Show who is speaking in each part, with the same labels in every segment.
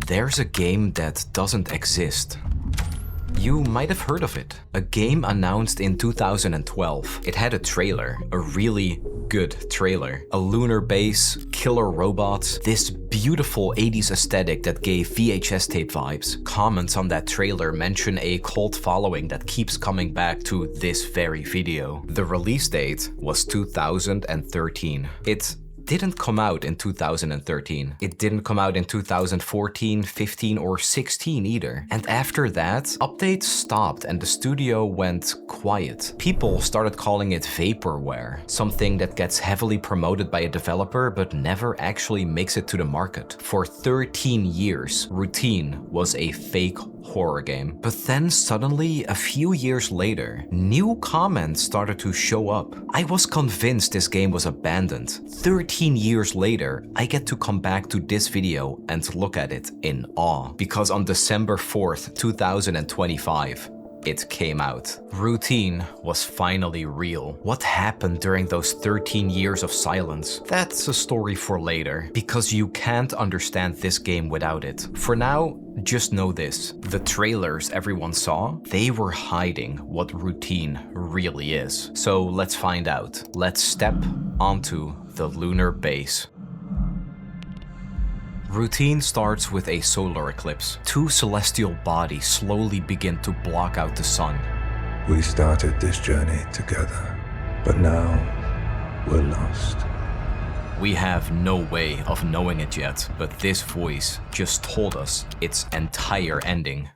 Speaker 1: There's a game that doesn't exist. You might have heard of it. A game announced in 2012. It had a trailer, a really good trailer. A lunar base, killer robots, this beautiful 80s aesthetic that gave VHS tape vibes. Comments on that trailer mention a cult following that keeps coming back to this very video. The release date was 2013. It didn't come out in 2013. It didn't come out in 2014, 15 or 16 either. And after that, updates stopped and the studio went quiet. People started calling it vaporware, something that gets heavily promoted by a developer but never actually makes it to the market. For 13 years, Routine was a fake horror game. But then suddenly, a few years later, new comments started to show up. I was convinced this game was abandoned. 13 years later, I get to come back to this video and look at it in awe. Because on December 4th, 2025, it came out. Routine was finally real. What happened during those 13 years of silence? That's a story for later, because you can't understand this game without it. For now, just know this. The trailers everyone saw, they were hiding what Routine really is. So let's find out. Let's step onto the lunar base. Routine starts with a solar eclipse. Two celestial bodies slowly begin to block out the sun.
Speaker 2: We started this journey together, but now we're lost.
Speaker 1: We have no way of knowing it yet, but this voice just told us its entire ending.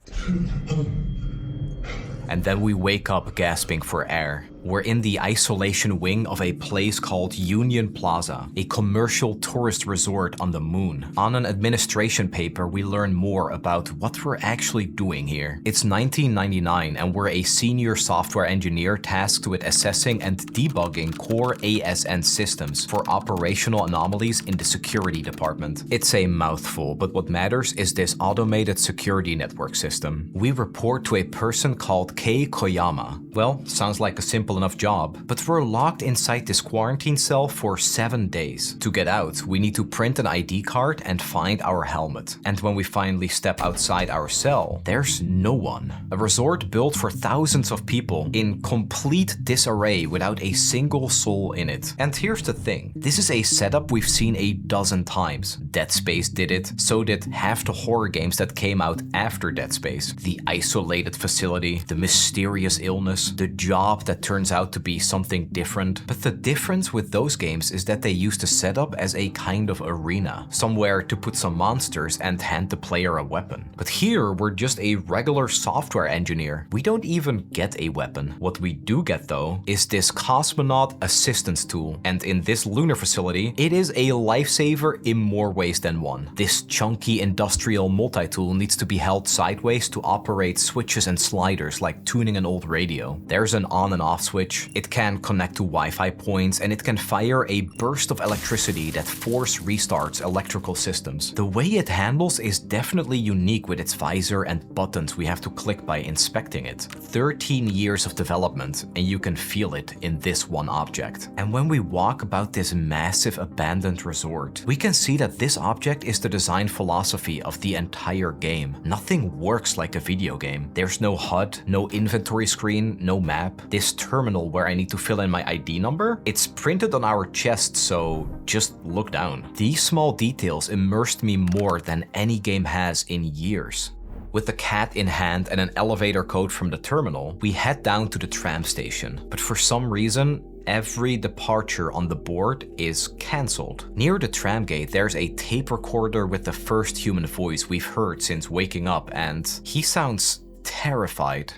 Speaker 1: And then we wake up gasping for air. We're in the isolation wing of a place called Union Plaza, a commercial tourist resort on the moon. On an administration paper, we learn more about what we're actually doing here. It's 1999 and we're a senior software engineer tasked with assessing and debugging core ASN systems for operational anomalies in the security department. It's a mouthful, but what matters is this automated security network system. We report to a person called Kei Koyama. Well, sounds like a simple enough job, but we're locked inside this quarantine cell for 7 days. To get out, we need to print an ID card and find our helmet. And when we finally step outside our cell, there's no one. A resort built for thousands of people in complete disarray without a single soul in it. And here's the thing, this is a setup we've seen a dozen times. Dead Space did it, so did half the horror games that came out after Dead Space. The isolated facility, the mysterious illness, the job that turns out to be something different. But the difference with those games is that they use the setup as a kind of arena, somewhere to put some monsters and hand the player a weapon. But here we're just a regular software engineer. We don't even get a weapon. What we do get though is this cosmonaut assistance tool, and in this lunar facility it is a lifesaver in more ways than one. This chunky industrial multi-tool needs to be held sideways to operate switches and sliders like tuning an old radio. There's an on and off switch, it can connect to Wi-Fi points, and it can fire a burst of electricity that force restarts electrical systems. The way it handles is definitely unique with its visor and buttons we have to click by inspecting it. 13 years of development, and you can feel it in this one object. And when we walk about this massive abandoned resort, we can see that this object is the design philosophy of the entire game. Nothing works like a video game. There's no HUD, no inventory screen, no map. This terminal where I need to fill in my ID number, it's printed on our chest, so just look down. These small details immersed me more than any game has in years. With the cat in hand and an elevator code from the terminal, we head down to the tram station. But for some reason, every departure on the board is cancelled. Near the tram gate, there's a tape recorder with the first human voice we've heard since waking up, and he sounds terrified.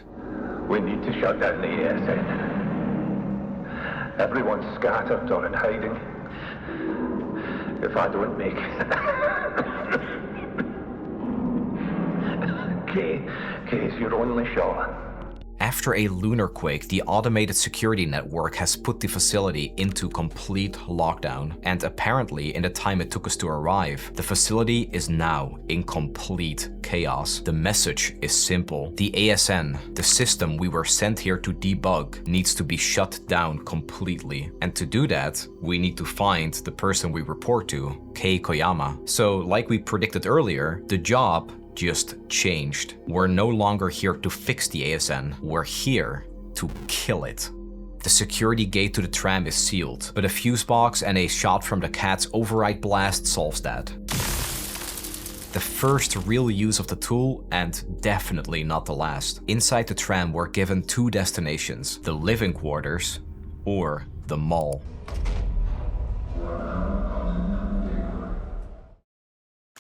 Speaker 3: We need to shut down the ASN. Everyone's scattered or in hiding. If I don't make it, Kay is your only shot.
Speaker 1: After a lunar quake, the automated security network has put the facility into complete lockdown, and apparently in the time it took us to arrive, the facility is now in complete chaos. The message is simple. The ASN, the system we were sent here to debug, needs to be shut down completely. And to do that, we need to find the person we report to, Kei Koyama. So, like we predicted earlier, the job just changed. We're no longer here to fix the ASN, we're here to kill it. The security gate to the tram is sealed, but a fuse box and a shot from the cat's override blast solves that. The first real use of the tool, and definitely not the last. Inside the tram we're given two destinations, the living quarters or the mall.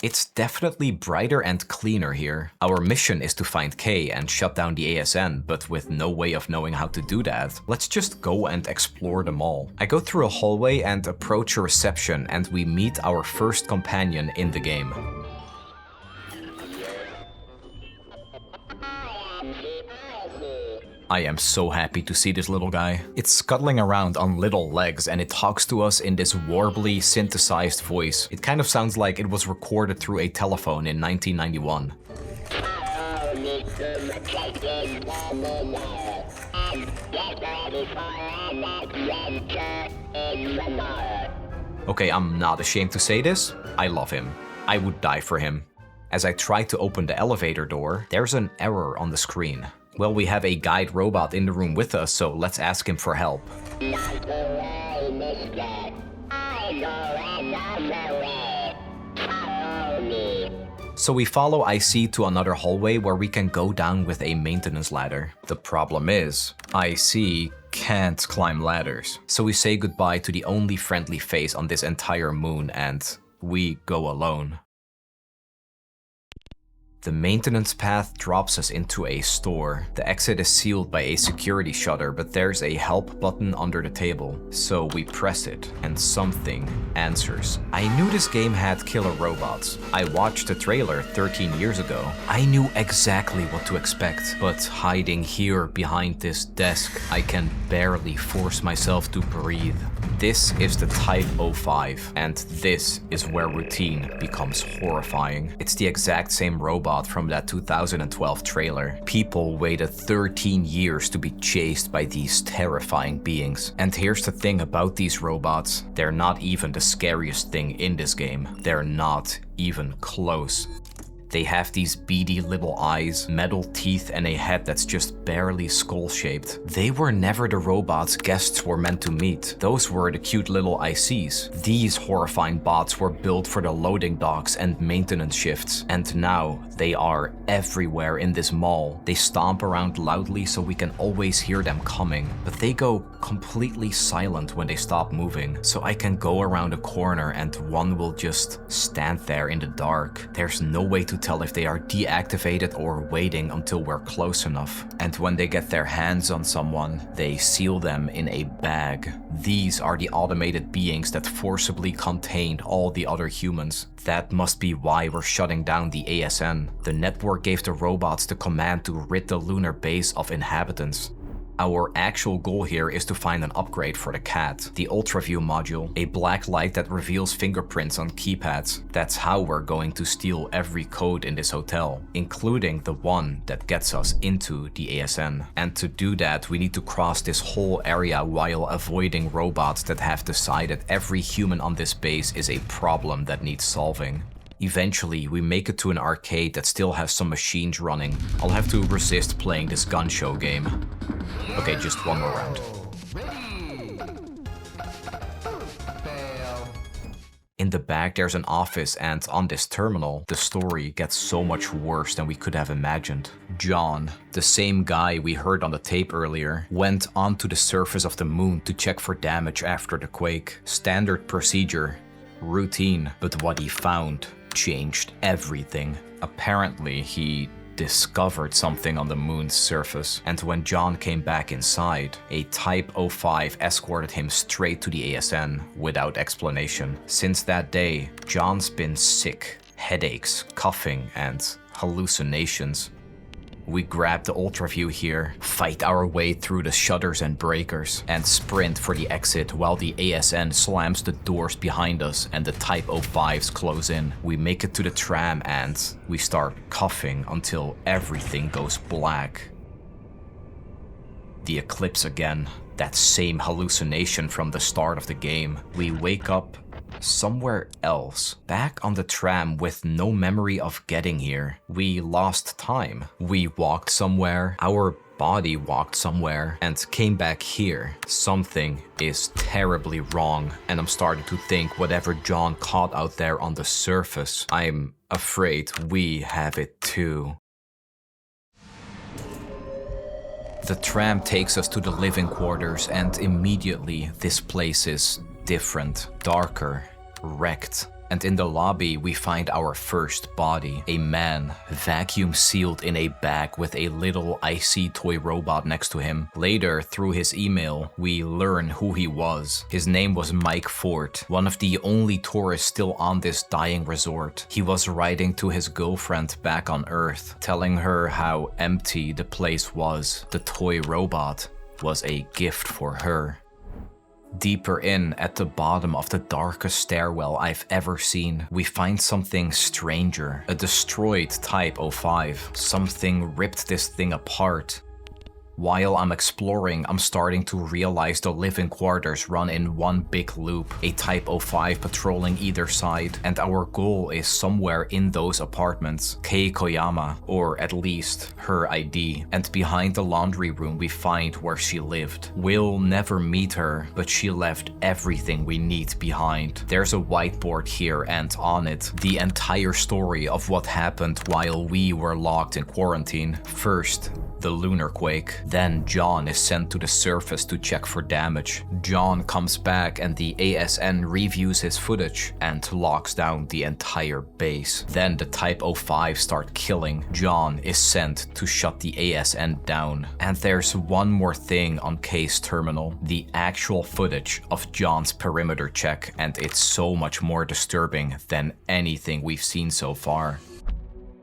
Speaker 1: It's definitely brighter and cleaner here. Our mission is to find Kei and shut down the ASN, but with no way of knowing how to do that, let's just go and explore the mall. I go through a hallway and approach a reception, and we meet our first companion in the game. I am so happy to see this little guy. It's scuttling around on little legs and it talks to us in this warbly, synthesized voice. It kind of sounds like it was recorded through a telephone in 1991. Okay, I'm not ashamed to say this. I love him. I would die for him. As I try to open the elevator door, there's an error on the screen. Well, we have a guide robot in the room with us, so let's ask him for help. So we follow IC to another hallway where we can go down with a maintenance ladder. The problem is, IC can't climb ladders. So we say goodbye to the only friendly face on this entire moon and we go alone. The maintenance path drops us into a store. The exit is sealed by a security shutter, but there's a help button under the table. So we press it, and something answers. I knew this game had killer robots. I watched the trailer 13 years ago. I knew exactly what to expect, but hiding here behind this desk, I can barely force myself to breathe. This is the Type 05, and this is where routine becomes horrifying. It's the exact same robot from that 2012 trailer. People waited 13 years to be chased by these terrifying beings. And here's the thing about these robots, they're not even the scariest thing in this game. They're not even close. They have these beady little eyes, metal teeth, and a head that's just barely skull-shaped. They were never the robots guests were meant to meet. Those were the cute little ICs. These horrifying bots were built for the loading docks and maintenance shifts. And now, they are everywhere in this mall. They stomp around loudly so we can always hear them coming. But they go completely silent when they stop moving. So I can go around a corner and one will just stand there in the dark. There's no way to tell if they are deactivated or waiting until we're close enough. And when they get their hands on someone, they seal them in a bag. These are the automated beings that forcibly contained all the other humans. That must be why we're shutting down the ASN. The network gave the robots the command to rid the lunar base of inhabitants. Our actual goal here is to find an upgrade for the cat, the UltraView module, a black light that reveals fingerprints on keypads. That's how we're going to steal every code in this hotel, including the one that gets us into the ASN. And to do that, we need to cross this whole area while avoiding robots that have decided every human on this base is a problem that needs solving. Eventually, we make it to an arcade that still has some machines running. I'll have to resist playing this gun show game. Okay, just one more round. In the back, there's an office, and on this terminal, the story gets so much worse than we could have imagined. John, the same guy we heard on the tape earlier, went onto the surface of the moon to check for damage after the quake. Standard procedure, routine, but what he found changed everything. Apparently, he discovered something on the moon's surface, and when John came back inside, a Type 05 escorted him straight to the ASN without explanation. Since that day, John's been sick, headaches, coughing, and hallucinations. We grab the ultraview here, fight our way through the shutters and breakers, and sprint for the exit while the ASN slams the doors behind us and the Type 05s close in. We make it to the tram and we start coughing until everything goes black. The eclipse again. That same hallucination from the start of the game. We wake up somewhere else, back on the tram with no memory of getting here. We lost time. We walked somewhere, our body walked somewhere, and came back here. Something is terribly wrong, and I'm starting to think whatever John caught out there on the surface, I'm afraid we have it too. The tram takes us to the living quarters, and immediately this place is different, darker, wrecked. And in the lobby we find our first body, a man, vacuum sealed in a bag with a little icy toy robot next to him. Later, through his email, we learn who he was. His name was Mike Ford, one of the only tourists still on this dying resort. He was writing to his girlfriend back on Earth, telling her how empty the place was. The toy robot was a gift for her. Deeper in, at the bottom of the darkest stairwell I've ever seen, we find something stranger. A destroyed Type 05. Something ripped this thing apart. While I'm exploring, I'm starting to realize the living quarters run in one big loop, a Type 05 patrolling either side, and our goal is somewhere in those apartments. Kei Koyama, or at least her ID. And behind the laundry room we find where she lived. We'll never meet her, but she left everything we need behind. There's a whiteboard here, and on it, the entire story of what happened while we were locked in quarantine. First, the lunar quake. Then John is sent to the surface to check for damage. John comes back and the ASN reviews his footage and locks down the entire base. Then the Type 05 start killing. John is sent to shut the ASN down. And there's one more thing on Kay's terminal, the actual footage of John's perimeter check, and it's so much more disturbing than anything we've seen so far.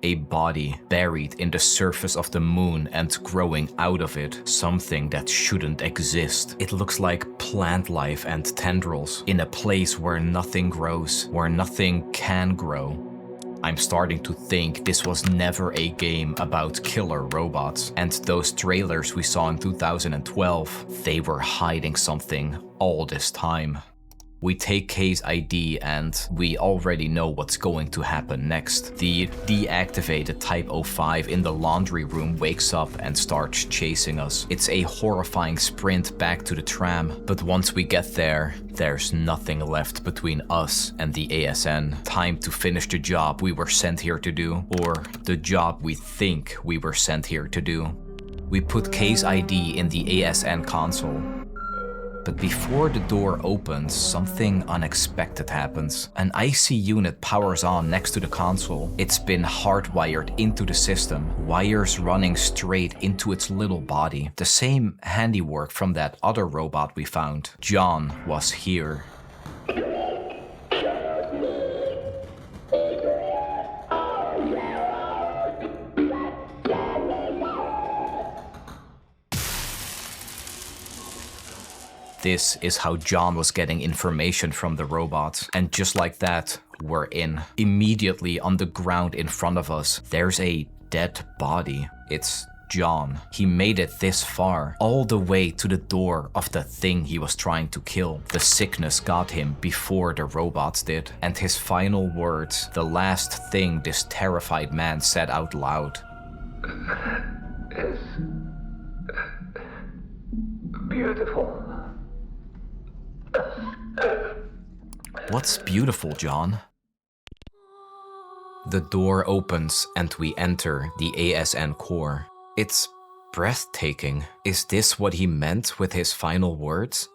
Speaker 1: A body buried in the surface of the moon and growing out of it, something that shouldn't exist. It looks like plant life and tendrils in a place where nothing grows, where nothing can grow. I'm starting to think this was never a game about killer robots, and those trailers we saw in 2012, they were hiding something all this time. We take Kay's ID and we already know what's going to happen next. The deactivated Type 05 in the laundry room wakes up and starts chasing us. It's a horrifying sprint back to the tram, but once we get there, there's nothing left between us and the ASN. Time to finish the job we were sent here to do, or the job we think we were sent here to do. We put Kay's ID in the ASN console. But before the door opens, something unexpected happens. An IC unit powers on next to the console. It's been hardwired into the system, wires running straight into its little body. The same handiwork from that other robot we found. John was here. This is how John was getting information from the robots. And just like that, we're in. Immediately on the ground in front of us, there's a dead body. It's John. He made it this far, all the way to the door of the thing he was trying to kill. The sickness got him before the robots did. And his final words, the last thing this terrified man said out loud.
Speaker 3: It's beautiful.
Speaker 1: What's beautiful, John? The door opens and we enter the ASN core. It's breathtaking. Is this what he meant with his final words?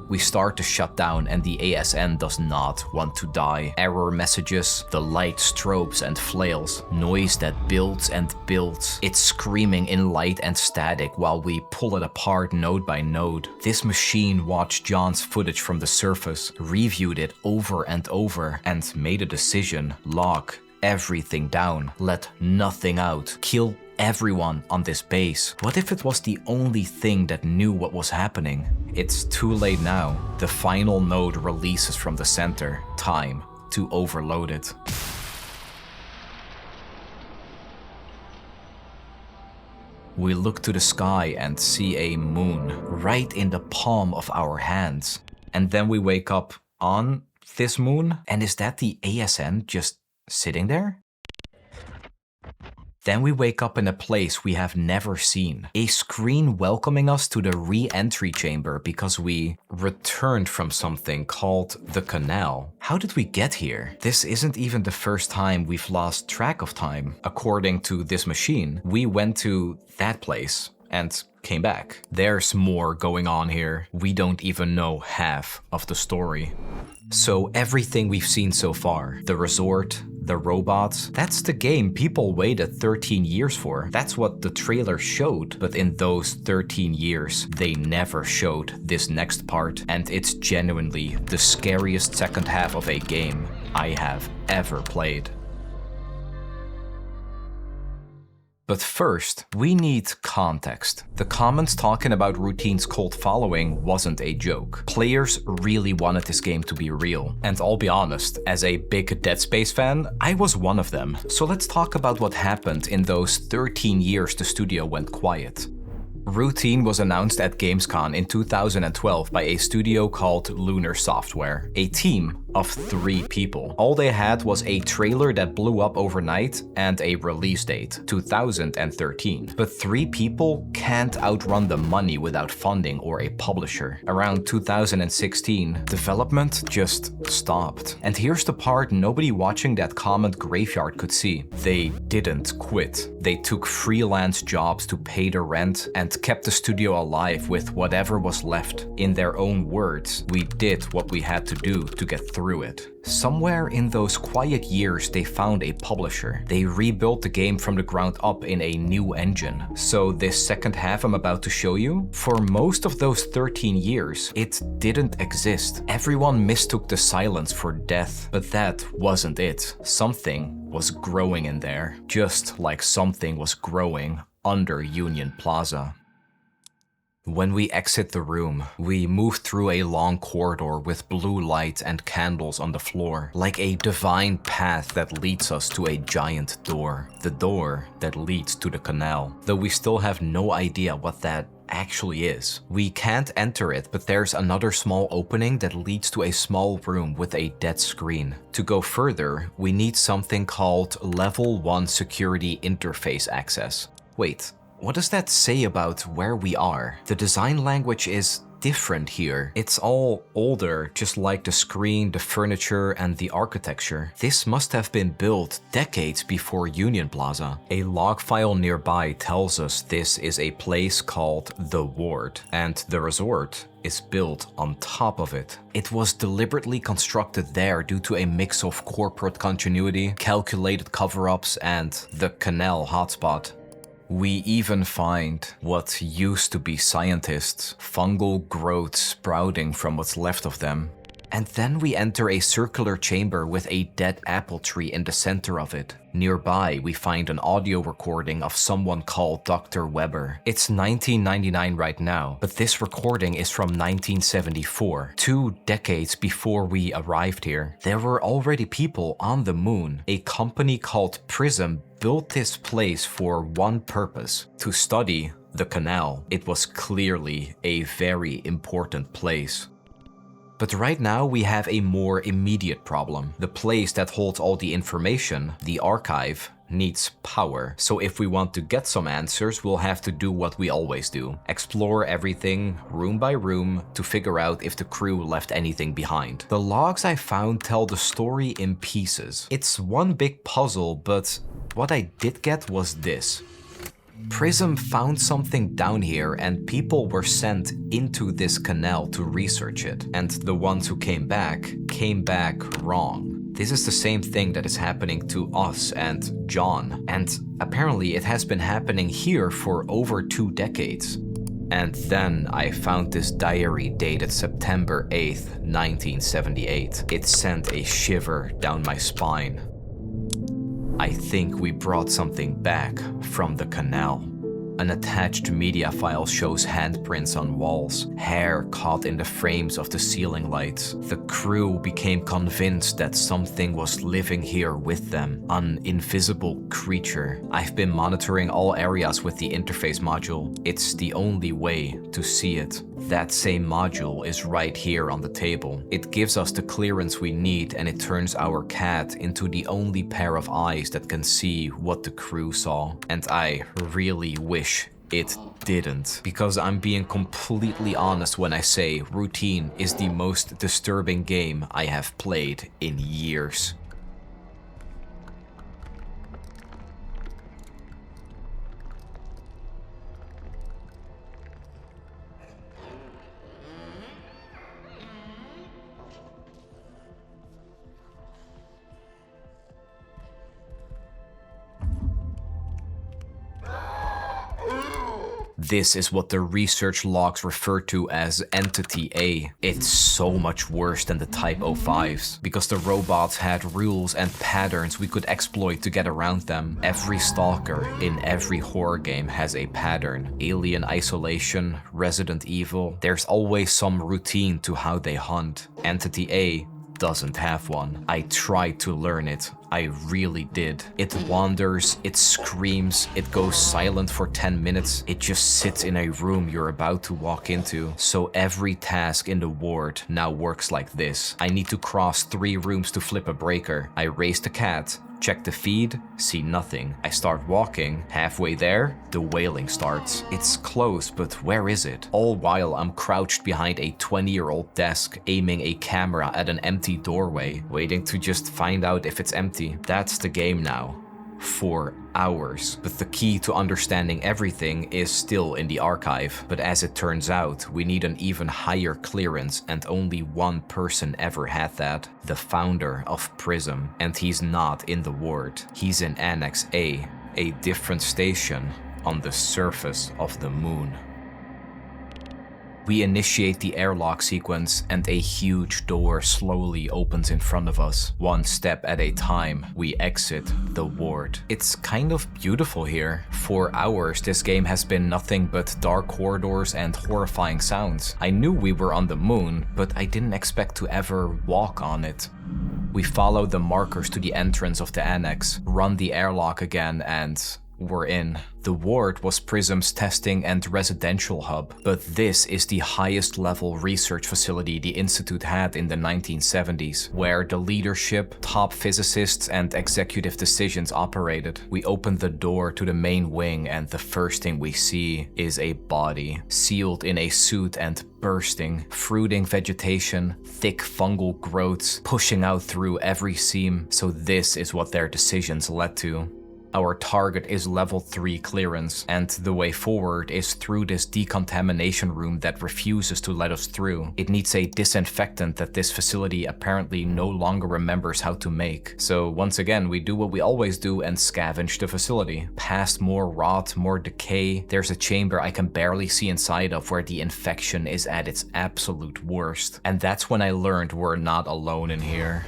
Speaker 1: We start to shut down and the ASN does not want to die. Error messages, the light strobes and flails, noise that builds and builds. It's screaming in light and static while we pull it apart node by node. This machine watched John's footage from the surface, reviewed it over and over, and made a decision: lock everything down, let nothing out, kill everyone on this base. What if it was the only thing that knew what was happening? It's too late now. The final node releases from the center. Time to overload it. We look to the sky and see a moon right in the palm of our hands. And then we wake up on this moon, and is that the ASN just sitting there? Then we wake up in a place we have never seen. A screen welcoming us to the re-entry chamber because we returned from something called the Canal. How did we get here? This isn't even the first time we've lost track of time. According to this machine, we went to that place and came back. There's more going on here. We don't even know half of the story. So everything we've seen so far, the resort, the robots, that's the game people waited 13 years for. That's what the trailer showed. But in those 13 years, they never showed this next part. And it's genuinely the scariest second half of a game I have ever played. But first, we need context. The comments talking about Routine's cult following wasn't a joke. Players really wanted this game to be real. And I'll be honest, as a big Dead Space fan, I was one of them. So let's talk about what happened in those 13 years the studio went quiet. Routine was announced at Gamescom in 2012 by a studio called Lunar Software, a team of 3 people. All they had was a trailer that blew up overnight and a release date, 2013. But 3 people can't outrun the money without funding or a publisher. Around 2016, development just stopped. And here's the part nobody watching that comment graveyard could see. They didn't quit. They took freelance jobs to pay the rent and kept the studio alive with whatever was left. In their own words, we did what we had to do to get through it. Somewhere in those quiet years, they found a publisher. They rebuilt the game from the ground up in a new engine. So this second half I'm about to show you, for most of those 13 years, it didn't exist. Everyone mistook the silence for death, but that wasn't it. Something was growing in there, just like something was growing under Union Plaza. When we exit the room, we move through a long corridor with blue light and candles on the floor, like a divine path that leads us to a giant door. The door that leads to the canal, though we still have no idea what that actually is. We can't enter it, but there's another small opening that leads to a small room with a dead screen. To go further, we need something called Level 1 Security Interface Access. Wait. What does that say about where we are? The design language is different here. It's all older, just like the screen, the furniture, and the architecture. This must have been built decades before Union Plaza. A log file nearby tells us this is a place called The Ward, and the resort is built on top of it. It was deliberately constructed there due to a mix of corporate continuity, calculated cover-ups, and the Canal hotspot. We even find what used to be scientists, fungal growths sprouting from what's left of them. And then we enter a circular chamber with a dead apple tree in the center of it. Nearby, we find an audio recording of someone called Dr. Weber. It's 1999 right now, but this recording is from 1974, 2 decades before we arrived here. There were already people on the moon. A company called Prism built this place for one purpose: to study the canal. It was clearly a very important place. But right now we have a more immediate problem. The place that holds all the information, the archive, needs power. So if we want to get some answers, we'll have to do what we always do. Explore everything, room by room, to figure out if the crew left anything behind. The logs I found tell the story in pieces. It's one big puzzle, but what I did get was this. Prism found something down here and people were sent into this canal to research it. And the ones who came back wrong. This is the same thing that is happening to us and John. And apparently it has been happening here for over 2 decades. And then I found this diary dated September 8th, 1978. It sent a shiver down my spine. I think we brought something back from the Canal. An attached media file shows handprints on walls, hair caught in the frames of the ceiling lights. The crew became convinced that something was living here with them, an invisible creature. I've been monitoring all areas with the interface module. It's the only way to see it. That same module is right here on the table. It gives us the clearance we need, and it turns our cat into the only pair of eyes that can see what the crew saw. And I really wish it didn't, because I'm being completely honest when I say Routine is the most disturbing game I have played in years. This is what the research logs refer to as Entity A. It's so much worse than the Type 05s, because the robots had rules and patterns we could exploit to get around them. Every stalker in every horror game has a pattern. Alien Isolation, Resident Evil, there's always some routine to how they hunt. Entity A doesn't have one. I tried to learn it. I really did. It wanders, it screams, it goes silent for 10 minutes. It just sits in a room you're about to walk into. So every task in the ward now works like this. I need to cross 3 rooms to flip a breaker. I raise the cat, check the feed, see nothing. I start walking. Halfway there, the wailing starts. It's close, but where is it? All while I'm crouched behind a 20-year-old desk, aiming a camera at an empty doorway, waiting to just find out if it's empty. That's the game now. For hours. But the key to understanding everything is still in the archive. But as it turns out, we need an even higher clearance, and only one person ever had that. The founder of Prism. And he's not in the ward. He's in Annex A different station on the surface of the moon. We initiate the airlock sequence, and a huge door slowly opens in front of us. One step at a time, we exit the ward. It's kind of beautiful here. For hours, this game has been nothing but dark corridors and horrifying sounds. I knew we were on the moon, but I didn't expect to ever walk on it. We follow the markers to the entrance of the annex, run the airlock again, and we're in. The ward was Prism's testing and residential hub, but this is the highest level research facility the Institute had in the 1970s, where the leadership, top physicists, and executive decisions operated. We open the door to the main wing, and the first thing we see is a body, sealed in a suit and bursting, fruiting vegetation, thick fungal growths, pushing out through every seam. So this is what their decisions led to. Our target is level 3 clearance, and the way forward is through this decontamination room that refuses to let us through. It needs a disinfectant that this facility apparently no longer remembers how to make. So once again, we do what we always do and scavenge the facility. Past more rot, more decay, there's a chamber I can barely see inside of where the infection is at its absolute worst. And that's when I learned we're not alone in here.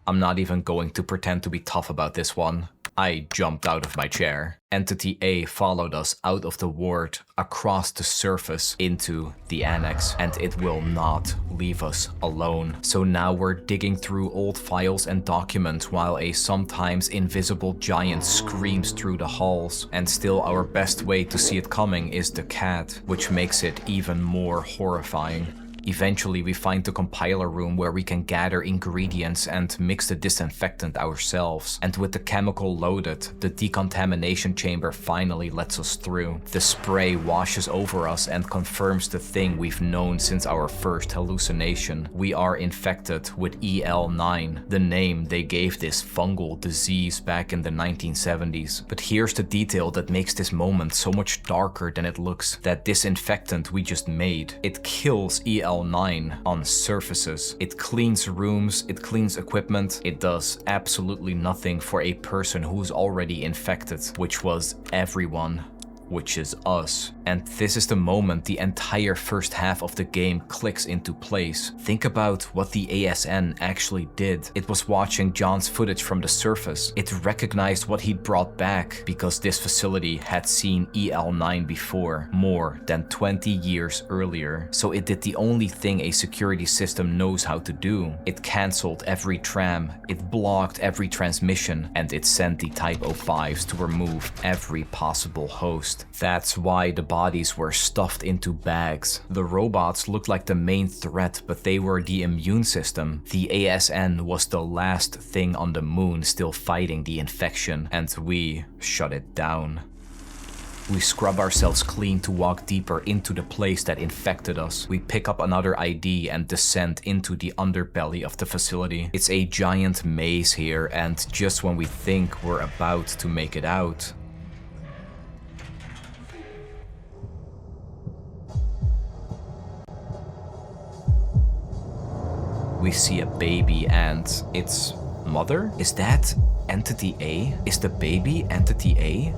Speaker 1: I'm not even going to pretend to be tough about this one. I jumped out of my chair. Entity A followed us out of the ward, across the surface, into the annex, and it will not leave us alone. So now we're digging through old files and documents while a sometimes invisible giant screams through the halls. And still our best way to see it coming is the cat, which makes it even more horrifying. Eventually, we find the compiler room where we can gather ingredients and mix the disinfectant ourselves. And with the chemical loaded, the decontamination chamber finally lets us through. The spray washes over us and confirms the thing we've known since our first hallucination. We are infected with EL9, the name they gave this fungal disease back in the 1970s. But here's the detail that makes this moment so much darker than it looks. That disinfectant we just made, it kills EL9 on surfaces. It cleans rooms, it cleans equipment, it does absolutely nothing for a person who's already infected, which was everyone. which is us. And this is the moment the entire first half of the game clicks into place. Think about what the ASN actually did. It was watching John's footage from the surface. It recognized what he'd brought back because this facility had seen EL9 before, more than 20 years earlier. So it did the only thing a security system knows how to do. It cancelled every tram, it blocked every transmission, and it sent the Type 05s to remove every possible host. That's why the bodies were stuffed into bags. The robots looked like the main threat, but they were the immune system. The ASN was the last thing on the moon still fighting the infection, and we shut it down. We scrub ourselves clean to walk deeper into the place that infected us. We pick up another ID and descend into the underbelly of the facility. It's a giant maze here, and just when we think we're about to make it out, we see a baby and its mother? Is that Entity A? Is the baby Entity A?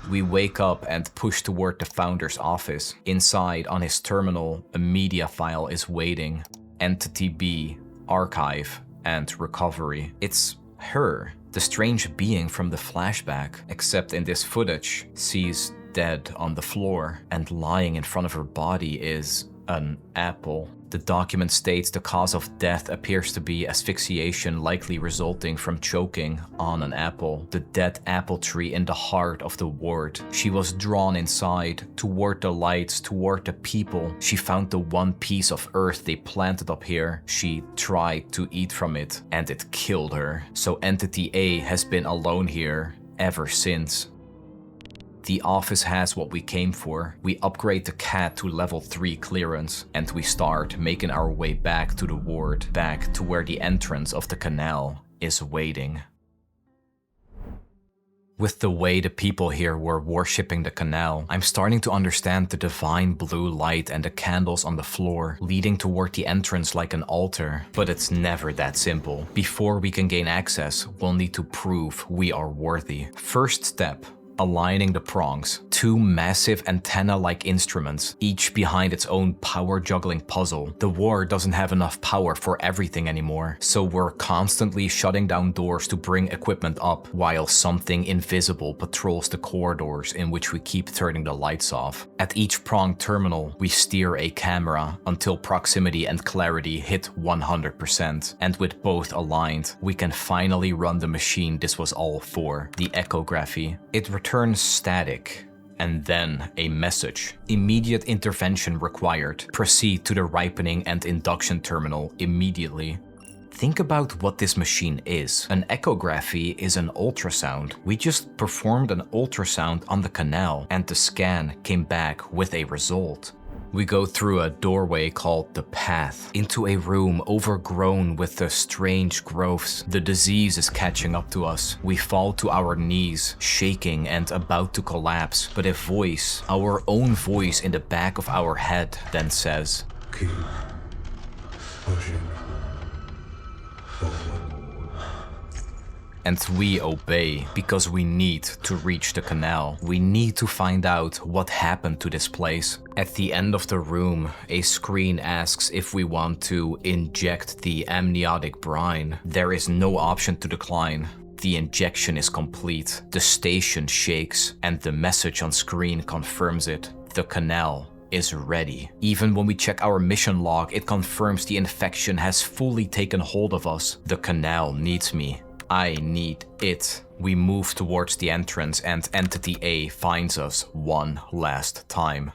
Speaker 1: We wake up and push toward the founder's office. Inside, on his terminal, a media file is waiting. Entity B, Archive, and Recovery. It's her, the strange being from the flashback, except in this footage, she's dead on the floor, and lying in front of her body is an apple. The document states the cause of death appears to be asphyxiation, likely resulting from choking on an apple. The dead apple tree in the heart of the ward. She was drawn inside, toward the lights, toward the people. She found the one piece of earth they planted up here. She tried to eat from it, and it killed her. So Entity A has been alone here ever since. The office has what we came for. We upgrade the cat to level 3 clearance, and we start making our way back to the ward, back to where the entrance of the canal is waiting. With the way the people here were worshipping the canal, I'm starting to understand the divine blue light and the candles on the floor leading toward the entrance like an altar. But it's never that simple. Before we can gain access, we'll need to prove we are worthy. First step: aligning the prongs. Two massive antenna-like instruments, each behind its own power-juggling puzzle. The ward doesn't have enough power for everything anymore, so we're constantly shutting down doors to bring equipment up, while something invisible patrols the corridors in which we keep turning the lights off. At each prong terminal, we steer a camera until proximity and clarity hit 100%, and with both aligned, we can finally run the machine this was all for, the echography. It returns static, and then a message. Immediate intervention required. Proceed to the ripening and induction terminal immediately. Think about what this machine is. An echography is an ultrasound. We just performed an ultrasound on the canal, and the scan came back with a result. We go through a doorway called the Path, into a room overgrown with the strange growths. The disease is catching up to us. We fall to our knees, shaking and about to collapse, but a voice, our own voice in the back of our head, then says,
Speaker 2: Keep pushing forward.
Speaker 1: And we obey, because we need to reach the canal. We need to find out what happened to this place. At the end of the room, a screen asks if we want to inject the amniotic brine. There is no option to decline. The injection is complete. The station shakes, and the message on screen confirms it. The canal is ready. Even when we check our mission log, it confirms the infection has fully taken hold of us. The canal needs me. I need it. We move towards the entrance, and Entity A finds us one last time.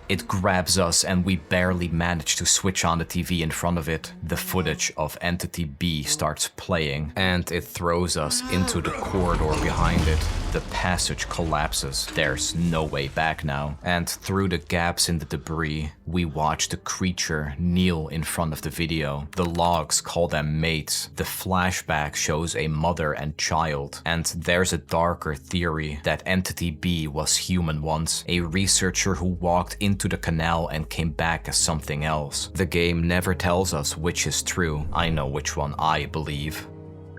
Speaker 1: It grabs us, and we barely manage to switch on the TV in front of it. The footage of Entity B starts playing, and it throws us into the corridor behind it. The passage collapses. There's no way back now. And through the gaps in the debris, we watch the creature kneel in front of the video. The logs call them mates. The flashback shows a mother and child. And there's a darker theory that Entity B was human once, a researcher who walked into the canal and came back as something else. The game never tells us which is true. I know which one I believe.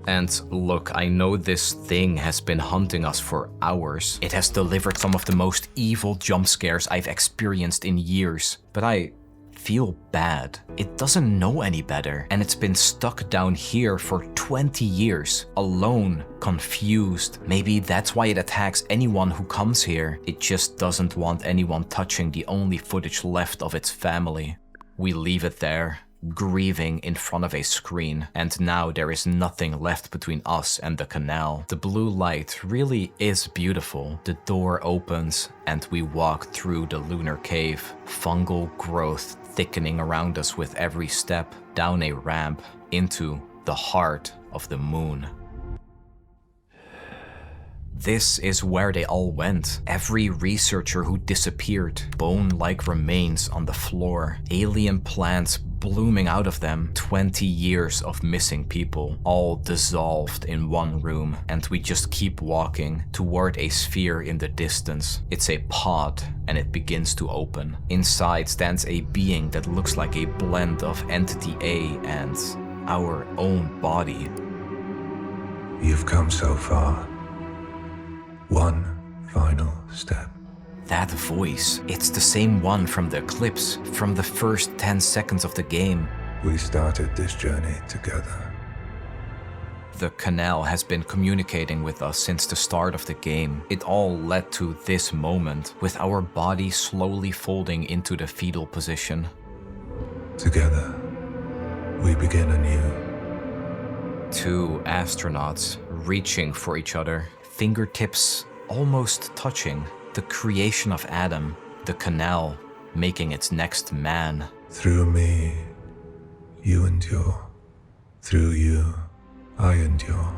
Speaker 1: And look, I know this thing has been hunting us for hours. It has delivered some of the most evil jump scares I've experienced in years. But I feel bad. It doesn't know any better, and it's been stuck down here for 20 years, alone, confused. Maybe that's why it attacks anyone who comes here. It just doesn't want anyone touching the only footage left of its family. We leave it there, grieving in front of a screen, and now there is nothing left between us and the canal. The blue light really is beautiful. The door opens and we walk through the lunar cave, fungal growth thickening around us with every step, down a ramp into the heart of the moon. This is where they all went. Every researcher who disappeared, bone-like remains on the floor, alien plants blooming out of them, 20 years of missing people, all dissolved in one room, and we just keep walking toward a sphere in the distance. It's a pod, and it begins to open. Inside stands a being that looks like a blend of Entity A and our own body.
Speaker 2: You've come so far. One final step.
Speaker 1: That voice, it's the same one from the clips, from the first 10 seconds of the game.
Speaker 2: We started this journey together.
Speaker 1: The Canal has been communicating with us since the start of the game. It all led to this moment, with our body slowly folding into the fetal position.
Speaker 2: Together, we begin anew.
Speaker 1: Two astronauts reaching for each other, fingertips almost touching. The creation of Adam, the Canal making its next man.
Speaker 2: Through me, you endure. Through you, I endure.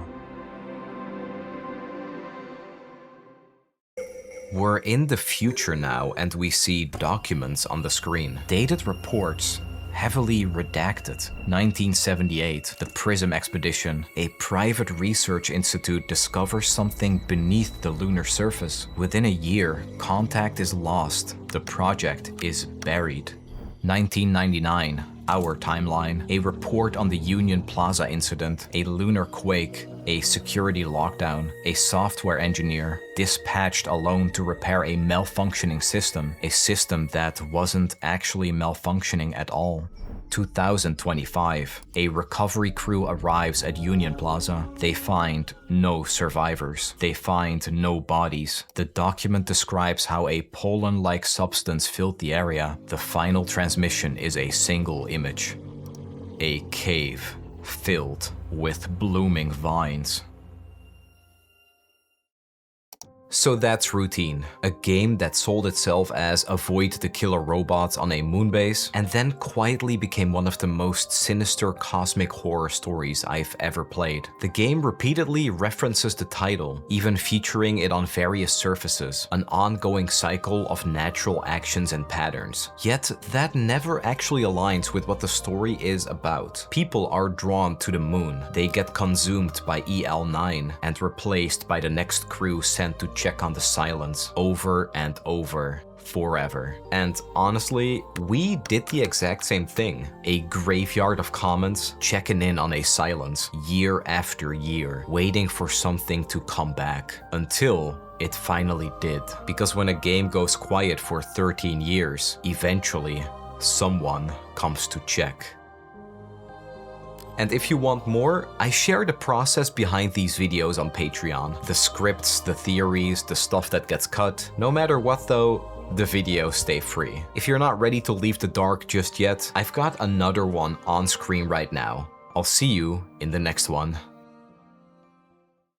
Speaker 1: We're in the future now, and we see documents on the screen. Dated reports, heavily redacted. 1978, the PRISM expedition. A private research institute discovers something beneath the lunar surface. Within a year, contact is lost. The project is buried. 1999, our timeline. A report on the Union Plaza incident, a lunar quake, a security lockdown, a software engineer dispatched alone to repair a malfunctioning system, a system that wasn't actually malfunctioning at all. 2025, a recovery crew arrives at Union Plaza. They find no survivors. They find no bodies. The document describes how a pollen-like substance filled the area. The final transmission is a single image. A cave filled with blooming vines. So that's Routine, a game that sold itself as avoid the killer robots on a moonbase, and then quietly became one of the most sinister cosmic horror stories I've ever played. The game repeatedly references the title, even featuring it on various surfaces, an ongoing cycle of natural actions and patterns. Yet that never actually aligns with what the story is about. People are drawn to the moon, they get consumed by EL9 and replaced by the next crew sent to check on the silence over and over forever. And honestly, we did the exact same thing. A graveyard of comments checking in on a silence year after year, waiting for something to come back until it finally did. Because when a game goes quiet for 13 years, eventually someone comes to check. And if you want more, I share the process behind these videos on Patreon. The scripts, the theories, the stuff that gets cut. No matter what though, the videos stay free. If you're not ready to leave the dark just yet, I've got another one on screen right now. I'll see you in the next one.